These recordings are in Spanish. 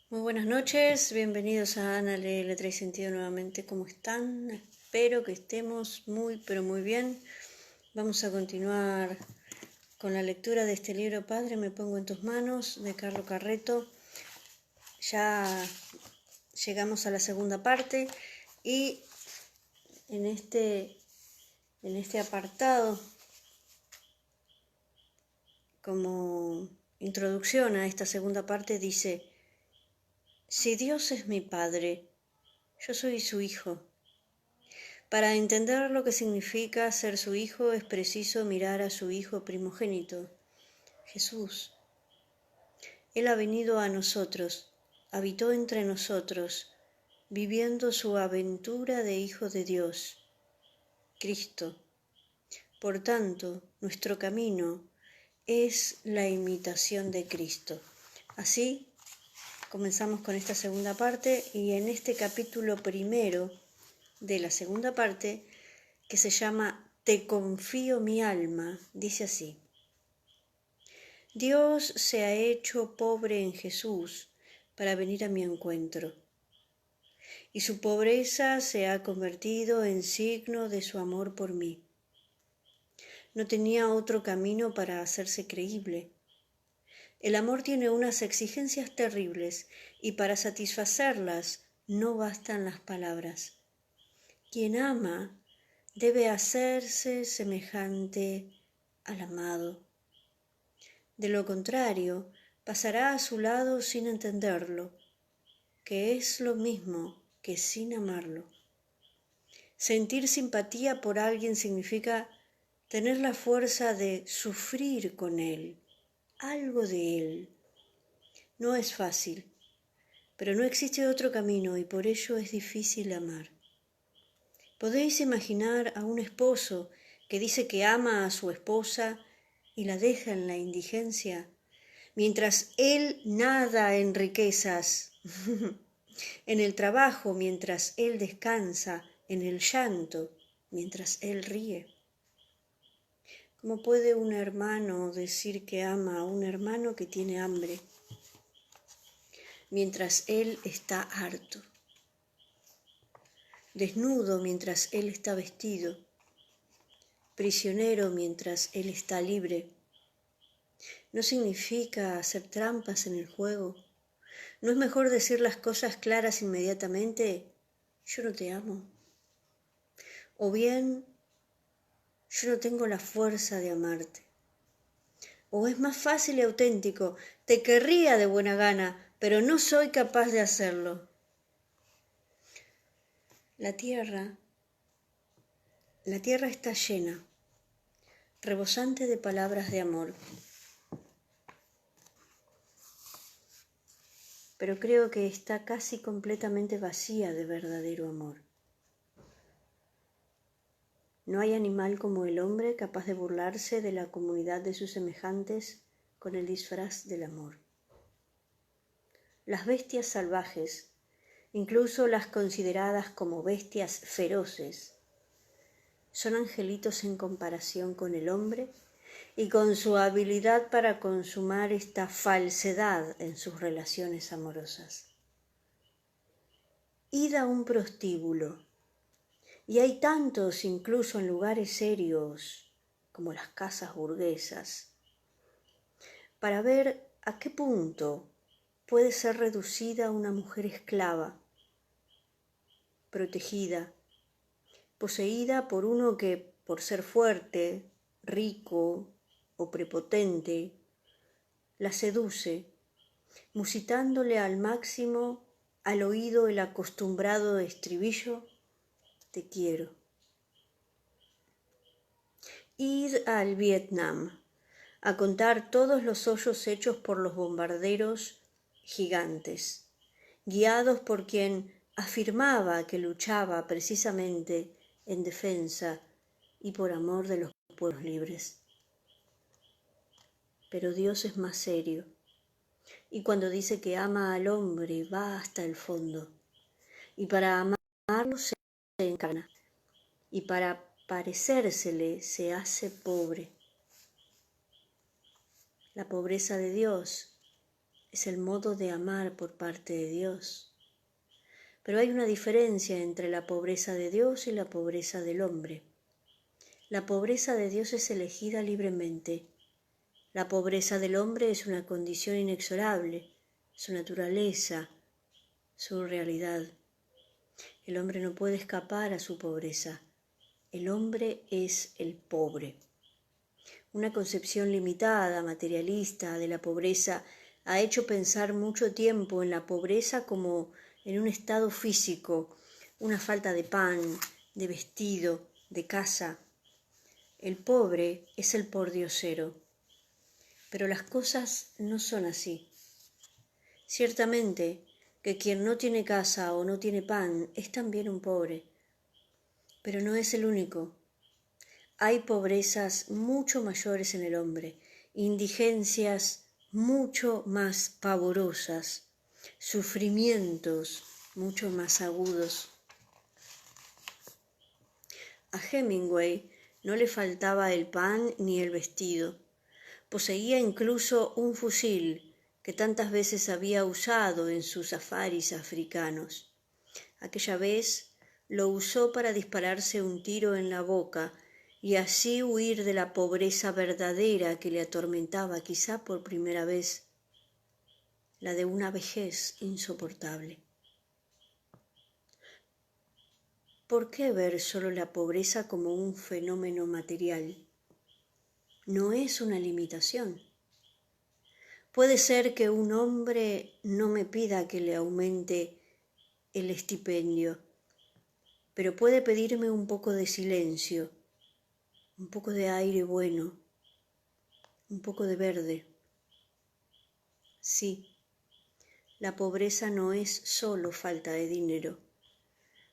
Muy buenas noches, bienvenidos a Ana Lee Letra y Sentido nuevamente. ¿Cómo están? Espero que estemos muy, pero muy bien. Vamos a continuar con la lectura de este libro, Padre, me pongo en tus manos, de Carlo Carretto. Ya llegamos a la segunda parte y en este apartado, como introducción a esta segunda parte, dice: si Dios es mi Padre, yo soy su Hijo. Para entender lo que significa ser su hijo es preciso mirar a su hijo primogénito, Jesús. Él ha venido a nosotros, habitó entre nosotros, viviendo su aventura de hijo de Dios, Cristo. Por tanto, nuestro camino es la imitación de Cristo. Así, comenzamos con esta segunda parte y en este capítulo primero de la segunda parte, que se llama Te confío mi alma, dice así: Dios se ha hecho pobre en Jesús para venir a mi encuentro, y su pobreza se ha convertido en signo de su amor por mí. No tenía otro camino para hacerse creíble. El amor tiene unas exigencias terribles y para satisfacerlas no bastan las palabras. Quien ama debe hacerse semejante al amado. De lo contrario, pasará a su lado sin entenderlo, que es lo mismo que sin amarlo. Sentir simpatía por alguien significa tener la fuerza de sufrir con él, algo de él. No es fácil, pero no existe otro camino y por ello es difícil amar. ¿Podéis imaginar a un esposo que dice que ama a su esposa y la deja en la indigencia, mientras él nada en riquezas, en el trabajo mientras él descansa, en el llanto mientras él ríe? ¿Cómo puede un hermano decir que ama a un hermano que tiene hambre, mientras él está harto? Desnudo mientras él está vestido, prisionero mientras él está libre. ¿No significa hacer trampas en el juego? ¿No es mejor decir las cosas claras inmediatamente? Yo no te amo. O bien, yo no tengo la fuerza de amarte. O es más fácil y auténtico, te querría de buena gana, pero no soy capaz de hacerlo. La tierra está llena, rebosante de palabras de amor. Pero creo que está casi completamente vacía de verdadero amor. No hay animal como el hombre capaz de burlarse de la comunidad de sus semejantes con el disfraz del amor. Las bestias salvajes, incluso las consideradas como bestias feroces, son angelitos en comparación con el hombre y con su habilidad para consumar esta falsedad en sus relaciones amorosas. Id a un prostíbulo, y hay tantos incluso en lugares serios como las casas burguesas, para ver a qué punto puede ser reducida una mujer esclava, protegida, poseída por uno que, por ser fuerte, rico o prepotente, la seduce, musitándole al máximo al oído el acostumbrado estribillo: te quiero. Id al Vietnam a contar todos los hoyos hechos por los bombarderos gigantes, guiados por quien afirmaba que luchaba precisamente en defensa y por amor de los pueblos libres. Pero Dios es más serio, y cuando dice que ama al hombre va hasta el fondo, y para amarlo se encarna, y para parecérsele se hace pobre. La pobreza de Dios es el modo de amar por parte de Dios. Pero hay una diferencia entre la pobreza de Dios y la pobreza del hombre. La pobreza de Dios es elegida libremente. La pobreza del hombre es una condición inexorable, su naturaleza, su realidad. El hombre no puede escapar a su pobreza. El hombre es el pobre. Una concepción limitada, materialista de la pobreza ha hecho pensar mucho tiempo en la pobreza como en un estado físico, una falta de pan, de vestido, de casa. El pobre es el pordiosero. Pero las cosas no son así. Ciertamente que quien no tiene casa o no tiene pan es también un pobre, pero no es el único. Hay pobrezas mucho mayores en el hombre, indigencias mucho más pavorosas, sufrimientos mucho más agudos. A Hemingway no le faltaba el pan ni el vestido. Poseía incluso un fusil que tantas veces había usado en sus safaris africanos. Aquella vez lo usó para dispararse un tiro en la boca y así huir de la pobreza verdadera que le atormentaba quizá por primera vez, la de una vejez insoportable. ¿Por qué ver solo la pobreza como un fenómeno material? No es una limitación. Puede ser que un hombre no me pida que le aumente el estipendio, pero puede pedirme un poco de silencio, un poco de aire bueno, un poco de verde. Sí, la pobreza no es solo falta de dinero,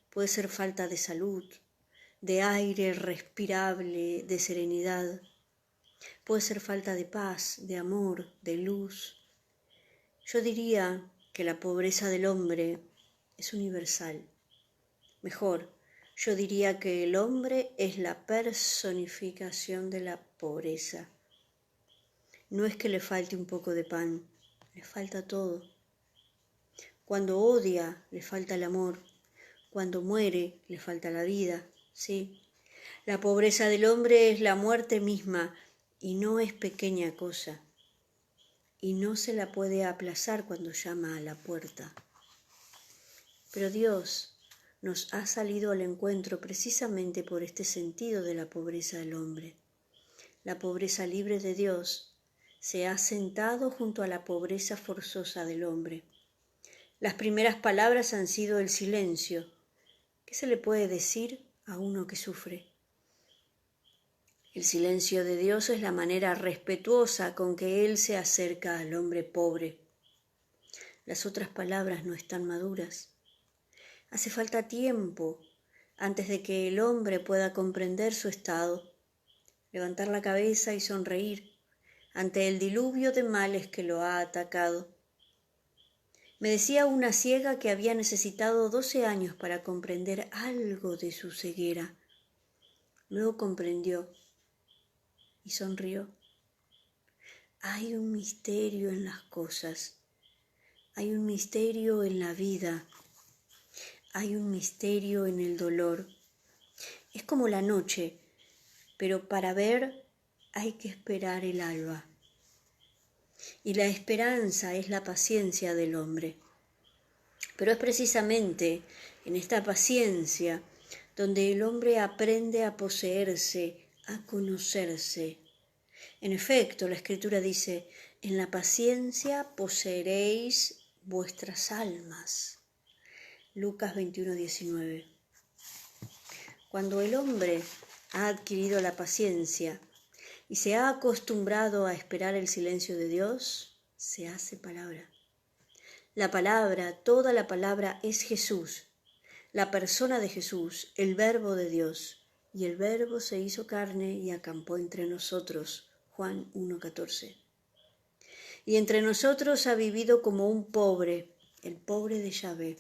puede ser falta de salud, de aire respirable, de serenidad. Puede ser falta de paz, de amor, de luz. Yo diría que la pobreza del hombre es universal. Mejor, yo diría que el hombre es la personificación de la pobreza. No es que le falte un poco de pan, le falta todo. Cuando odia, le falta el amor. Cuando muere, le falta la vida, sí. La pobreza del hombre es la muerte misma y no es pequeña cosa. Y no se la puede aplazar cuando llama a la puerta. Pero Dios nos ha salido al encuentro precisamente por este sentido de la pobreza del hombre. La pobreza libre de Dios se ha sentado junto a la pobreza forzosa del hombre. Las primeras palabras han sido el silencio. ¿Qué se le puede decir a uno que sufre? El silencio de Dios es la manera respetuosa con que Él se acerca al hombre pobre. Las otras palabras no están maduras. Hace falta tiempo antes de que el hombre pueda comprender su estado, levantar la cabeza y sonreír ante el diluvio de males que lo ha atacado. Me decía una ciega que había necesitado 12 años para comprender algo de su ceguera. Luego comprendió y sonrió. Hay un misterio en las cosas, hay un misterio en la vida, hay un misterio en el dolor. Es como la noche, pero para ver hay que esperar el alba. Y la esperanza es la paciencia del hombre. Pero es precisamente en esta paciencia donde el hombre aprende a poseerse, a conocerse. En efecto, la Escritura dice, en la paciencia poseeréis vuestras almas. Lucas 21:19. Cuando el hombre ha adquirido la paciencia y se ha acostumbrado a esperar el silencio de Dios, se hace palabra. La palabra, toda la palabra es Jesús, la persona de Jesús, el Verbo de Dios. Y el Verbo se hizo carne y acampó entre nosotros. Juan 1:14. Y entre nosotros ha vivido como un pobre, el pobre de Yahvé.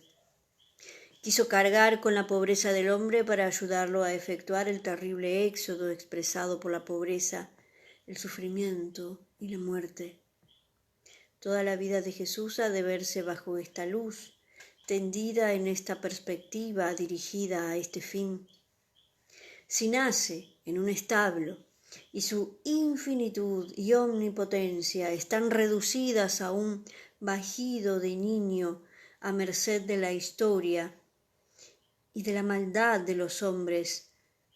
Quiso cargar con la pobreza del hombre para ayudarlo a efectuar el terrible éxodo expresado por la pobreza, el sufrimiento y la muerte. Toda la vida de Jesús ha de verse bajo esta luz, tendida en esta perspectiva dirigida a este fin. Si nace en un establo y su infinitud y omnipotencia están reducidas a un vagido de niño a merced de la historia y de la maldad de los hombres,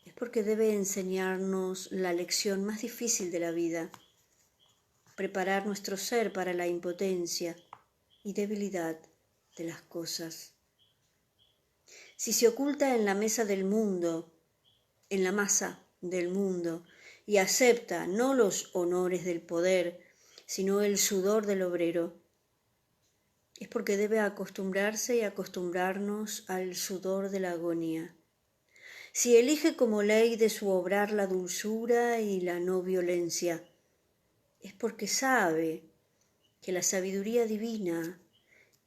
es porque debe enseñarnos la lección más difícil de la vida, preparar nuestro ser para la impotencia y debilidad de las cosas. Si se oculta en la mesa del mundo, en la masa del mundo, y acepta no los honores del poder, sino el sudor del obrero, es porque debe acostumbrarse y acostumbrarnos al sudor de la agonía. Si elige como ley de su obrar la dulzura y la no violencia, es porque sabe que la sabiduría divina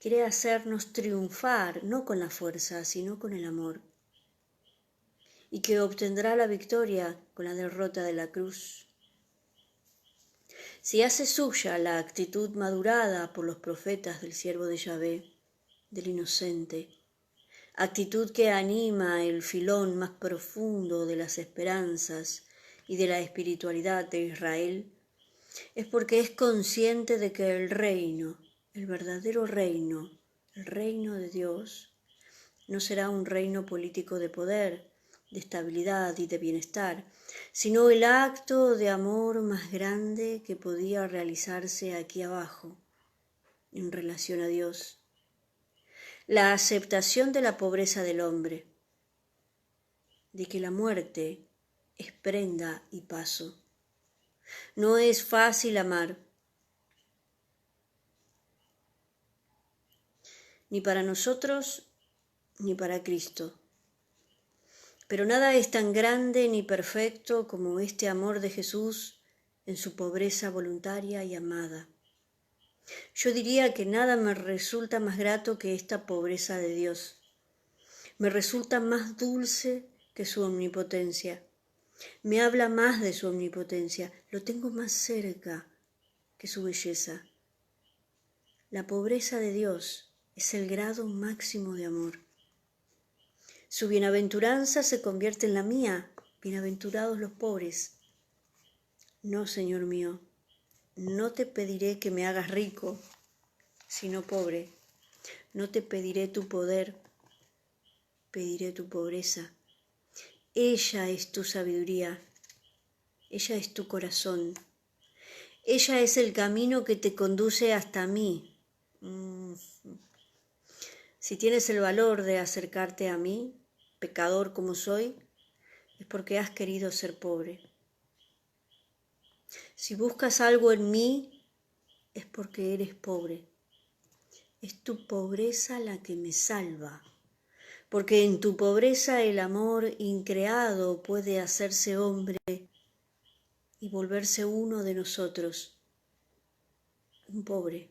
quiere hacernos triunfar no con la fuerza, sino con el amor, y que obtendrá la victoria con la derrota de la cruz. Si hace suya la actitud madurada por los profetas del siervo de Yahvé, del inocente, actitud que anima el filón más profundo de las esperanzas y de la espiritualidad de Israel, es porque es consciente de que el reino, el verdadero reino, el reino de Dios, no será un reino político de poder, de estabilidad y de bienestar, sino el acto de amor más grande que podía realizarse aquí abajo, en relación a Dios. La aceptación de la pobreza del hombre, de que la muerte es prenda y paso. No es fácil amar, ni para nosotros ni para Cristo. Pero nada es tan grande ni perfecto como este amor de Jesús en su pobreza voluntaria y amada. Yo diría que nada me resulta más grato que esta pobreza de Dios. Me resulta más dulce que su omnipotencia. Me habla más de su omnipotencia. Lo tengo más cerca que su belleza. La pobreza de Dios es el grado máximo de amor. Su bienaventuranza se convierte en la mía. Bienaventurados los pobres. No, Señor mío, no te pediré que me hagas rico, sino pobre. No te pediré tu poder, pediré tu pobreza. Ella es tu sabiduría, ella es tu corazón. Ella es el camino que te conduce hasta mí. Si tienes el valor de acercarte a mí, pecador como soy, es porque has querido ser pobre. Si buscas algo en mí, es porque eres pobre. Es tu pobreza la que me salva, porque en tu pobreza el amor increado puede hacerse hombre y volverse uno de nosotros, un pobre.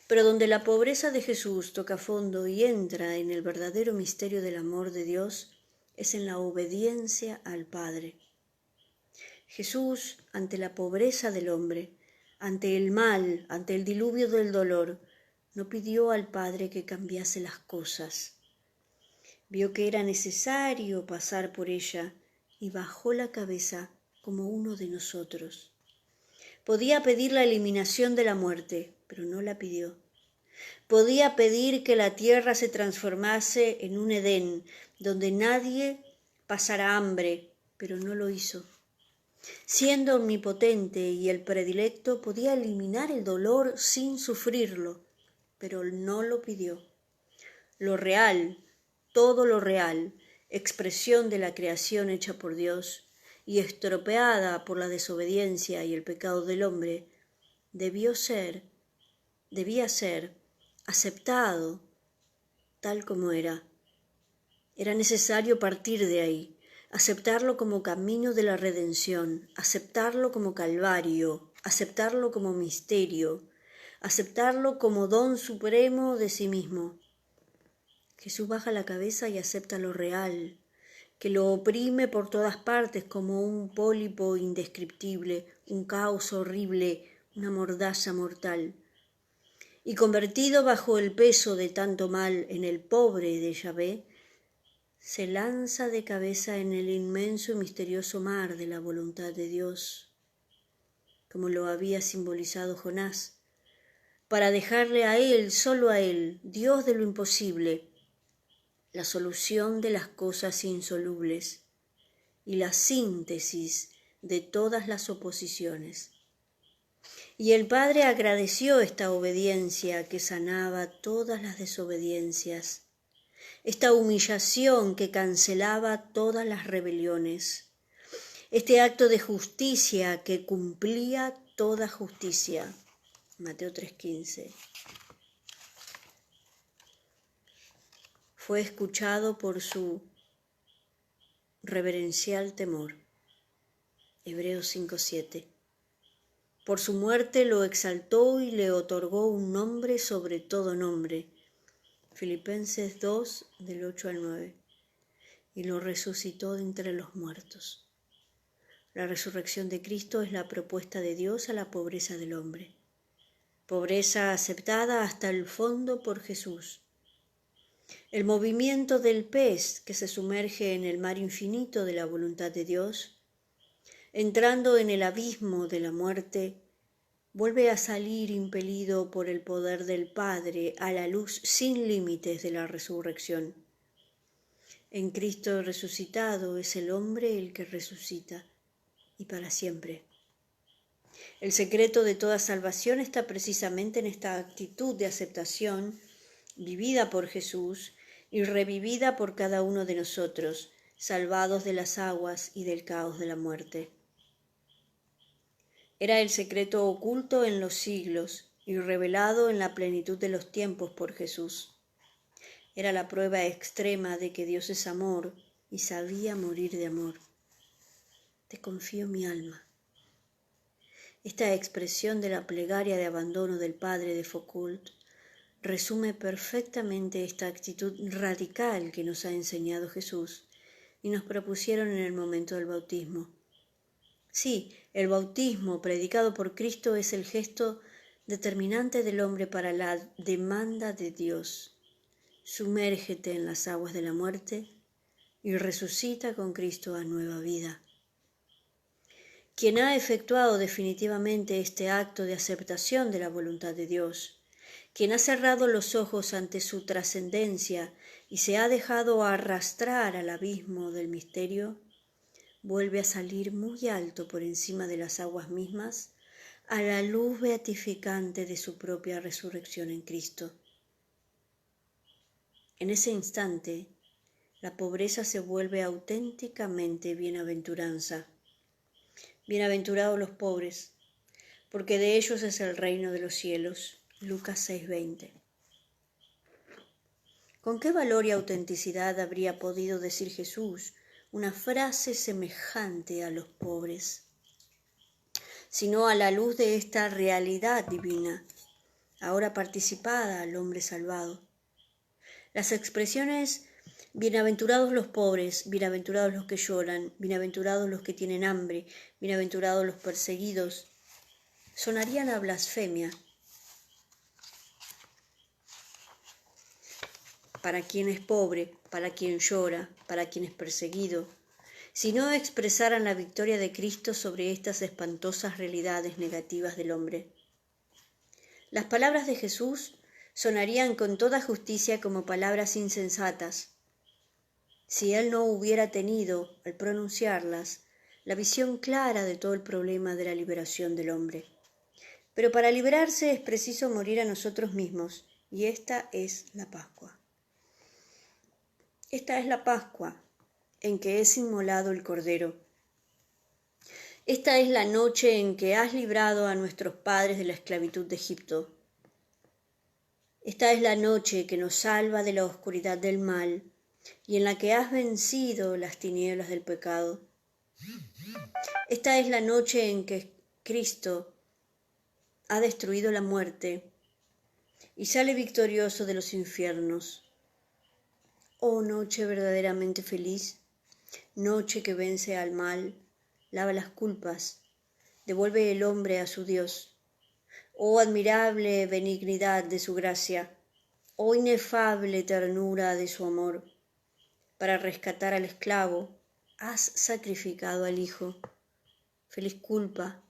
Pero donde la pobreza de Jesús toca fondo y entra en el verdadero misterio del amor de Dios, es en la obediencia al Padre. Jesús, ante la pobreza del hombre, ante el mal, ante el diluvio del dolor, no pidió al Padre que cambiase las cosas. Vio que era necesario pasar por ella y bajó la cabeza como uno de nosotros. Podía pedir la eliminación de la muerte, pero no la pidió. Podía pedir que la tierra se transformase en un Edén, donde nadie pasara hambre, pero no lo hizo. Siendo omnipotente y el predilecto, podía eliminar el dolor sin sufrirlo, pero no lo pidió. Lo real, todo lo real, expresión de la creación hecha por Dios y estropeada por la desobediencia y el pecado del hombre, debía ser aceptado tal como era. Era necesario partir de ahí, aceptarlo como camino de la redención, aceptarlo como calvario, aceptarlo como misterio, aceptarlo como don supremo de sí mismo. Jesús baja la cabeza y acepta lo real, que lo oprime por todas partes como un pólipo indescriptible, un caos horrible, una mordaza mortal, y convertido bajo el peso de tanto mal en el pobre de Yahvé, se lanza de cabeza en el inmenso y misterioso mar de la voluntad de Dios, como lo había simbolizado Jonás, para dejarle a él, solo a él, Dios de lo imposible, la solución de las cosas insolubles y la síntesis de todas las oposiciones. Y el Padre agradeció esta obediencia que sanaba todas las desobediencias, esta humillación que cancelaba todas las rebeliones, este acto de justicia que cumplía toda justicia. Mateo 3:15. Fue escuchado por su reverencial temor. Hebreos 5:7. Por su muerte lo exaltó y le otorgó un nombre sobre todo nombre. Filipenses 2, del 8 al 9. Y lo resucitó de entre los muertos. La resurrección de Cristo es la propuesta de Dios a la pobreza del hombre. Pobreza aceptada hasta el fondo por Jesús. El movimiento del pez que se sumerge en el mar infinito de la voluntad de Dios, entrando en el abismo de la muerte, vuelve a salir impelido por el poder del Padre a la luz sin límites de la resurrección. En Cristo resucitado es el hombre el que resucita, y para siempre. El secreto de toda salvación está precisamente en esta actitud de aceptación, vivida por Jesús y revivida por cada uno de nosotros, salvados de las aguas y del caos de la muerte. Era el secreto oculto en los siglos y revelado en la plenitud de los tiempos por Jesús. Era la prueba extrema de que Dios es amor y sabía morir de amor. Te confío mi alma. Esta expresión de la plegaria de abandono del padre de Foucault resume perfectamente esta actitud radical que nos ha enseñado Jesús y nos propusieron en el momento del bautismo. Sí, el bautismo predicado por Cristo es el gesto determinante del hombre para la demanda de Dios. Sumérgete en las aguas de la muerte y resucita con Cristo a nueva vida. Quien ha efectuado definitivamente este acto de aceptación de la voluntad de Dios, quien ha cerrado los ojos ante su trascendencia y se ha dejado arrastrar al abismo del misterio, vuelve a salir muy alto por encima de las aguas mismas a la luz beatificante de su propia resurrección en Cristo. En ese instante, la pobreza se vuelve auténticamente bienaventuranza. Bienaventurados los pobres, porque de ellos es el reino de los cielos. Lucas 6:20. ¿Con qué valor y autenticidad habría podido decir Jesús una frase semejante a los pobres, sino a la luz de esta realidad divina, ahora participada al hombre salvado? Las expresiones bienaventurados los pobres, bienaventurados los que lloran, bienaventurados los que tienen hambre, bienaventurados los perseguidos, sonarían a blasfemia para quien es pobre, para quien llora, para quien es perseguido, si no expresaran la victoria de Cristo sobre estas espantosas realidades negativas del hombre. Las palabras de Jesús sonarían con toda justicia como palabras insensatas, si él no hubiera tenido, al pronunciarlas, la visión clara de todo el problema de la liberación del hombre. Pero para liberarse es preciso morir a nosotros mismos, y esta es la Pascua. Esta es la Pascua en que es inmolado el Cordero. Esta es la noche en que has librado a nuestros padres de la esclavitud de Egipto. Esta es la noche que nos salva de la oscuridad del mal y en la que has vencido las tinieblas del pecado. Esta es la noche en que Cristo ha destruido la muerte y sale victorioso de los infiernos. Oh noche verdaderamente feliz, noche que vence al mal, lava las culpas, devuelve el hombre a su Dios, oh admirable benignidad de su gracia, oh inefable ternura de su amor. Para rescatar al esclavo, has sacrificado al hijo. Feliz culpa,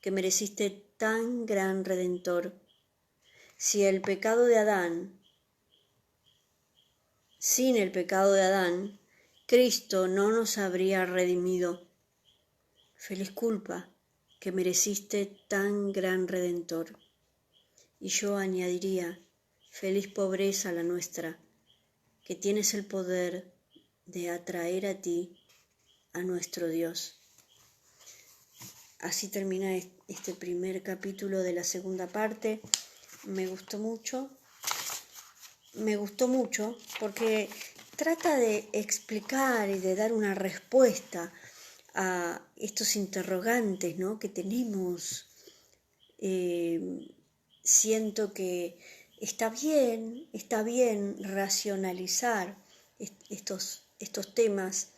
que mereciste tan gran redentor. Sin el pecado de Adán, Cristo no nos habría redimido. Feliz culpa, que mereciste tan gran redentor. Y yo añadiría, feliz pobreza la nuestra, que tienes el poder de atraer a ti, a nuestro Dios. Así termina este primer capítulo de la segunda parte. Me gustó mucho porque trata de explicar y de dar una respuesta a estos interrogantes, ¿no?, que tenemos. Siento que está bien racionalizar estos temas,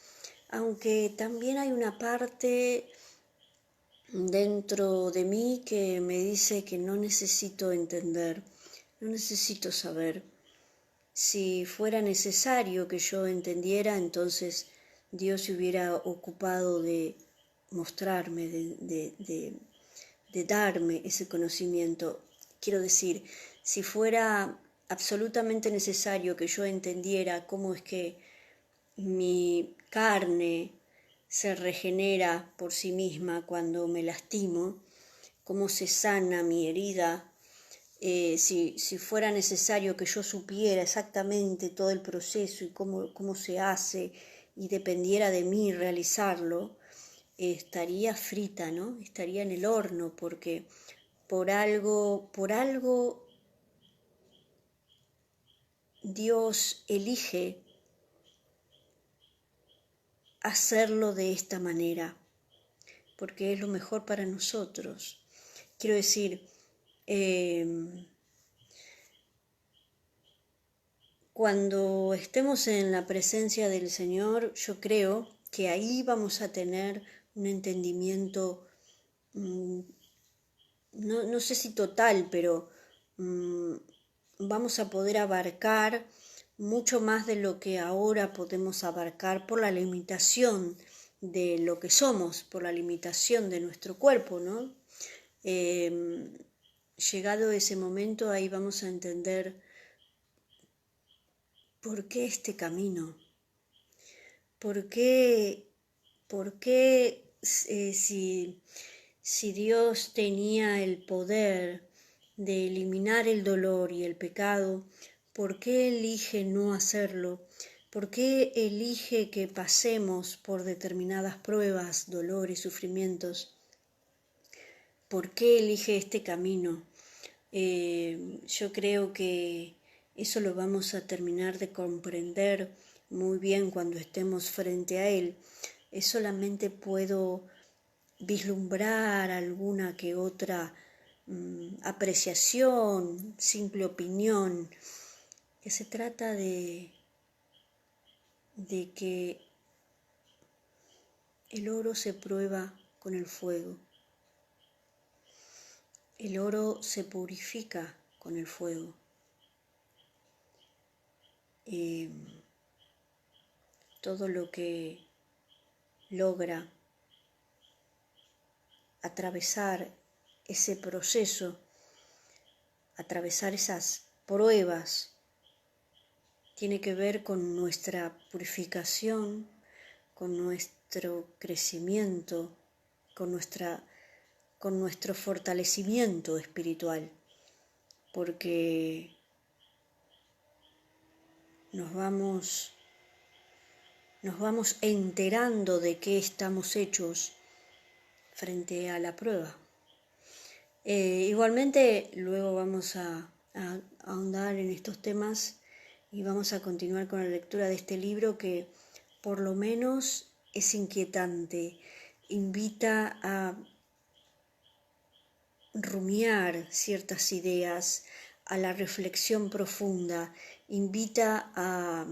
aunque también hay una parte dentro de mí que me dice que no necesito entender, no necesito saber. Si fuera necesario que yo entendiera, entonces Dios se hubiera ocupado de mostrarme, de darme ese conocimiento. Quiero decir, si fuera absolutamente necesario que yo entendiera cómo es que mi carne se regenera por sí misma cuando me lastimo, cómo se sana mi herida, si fuera necesario que yo supiera exactamente todo el proceso y cómo se hace y dependiera de mí realizarlo, estaría frita, ¿no? Estaría en el horno, porque por algo Dios elige hacerlo de esta manera, porque es lo mejor para nosotros. Quiero decir, cuando estemos en la presencia del Señor, yo creo que ahí vamos a tener un entendimiento, no sé si total, pero vamos a poder abarcar mucho más de lo que ahora podemos abarcar por la limitación de lo que somos, por la limitación de nuestro cuerpo, ¿no? Llegado ese momento, ahí vamos a entender por qué este camino, por qué si Dios tenía el poder de eliminar el dolor y el pecado, ¿por qué elige no hacerlo? ¿Por qué elige que pasemos por determinadas pruebas, dolores, sufrimientos? ¿Por qué elige este camino? Yo creo que eso lo vamos a terminar de comprender muy bien cuando estemos frente a Él. Solamente puedo vislumbrar alguna que otra apreciación, simple opinión, que se trata de que el oro se prueba con el fuego. El oro se purifica con el fuego. Todo lo que logra atravesar ese proceso, atravesar esas pruebas, tiene que ver con nuestra purificación, con nuestro crecimiento, con nuestro fortalecimiento espiritual, porque nos vamos enterando de qué estamos hechos frente a la prueba. Igualmente, luego vamos a ahondar en estos temas y vamos a continuar con la lectura de este libro que por lo menos es inquietante, invita a rumiar ciertas ideas, a la reflexión profunda, invita a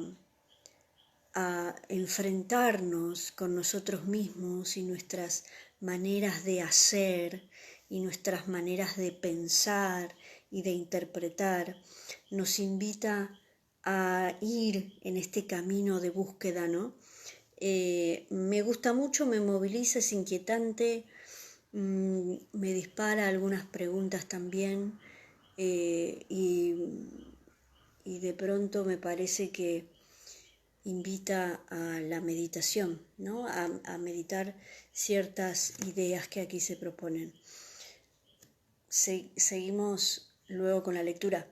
enfrentarnos con nosotros mismos y nuestras maneras de hacer y nuestras maneras de pensar y de interpretar, nos invita a ir en este camino de búsqueda, ¿no? Me gusta mucho, me moviliza, es inquietante, me dispara algunas preguntas también, y de pronto me parece que invita a la meditación, ¿no? A meditar ciertas ideas que aquí se proponen. Seguimos luego con la lectura.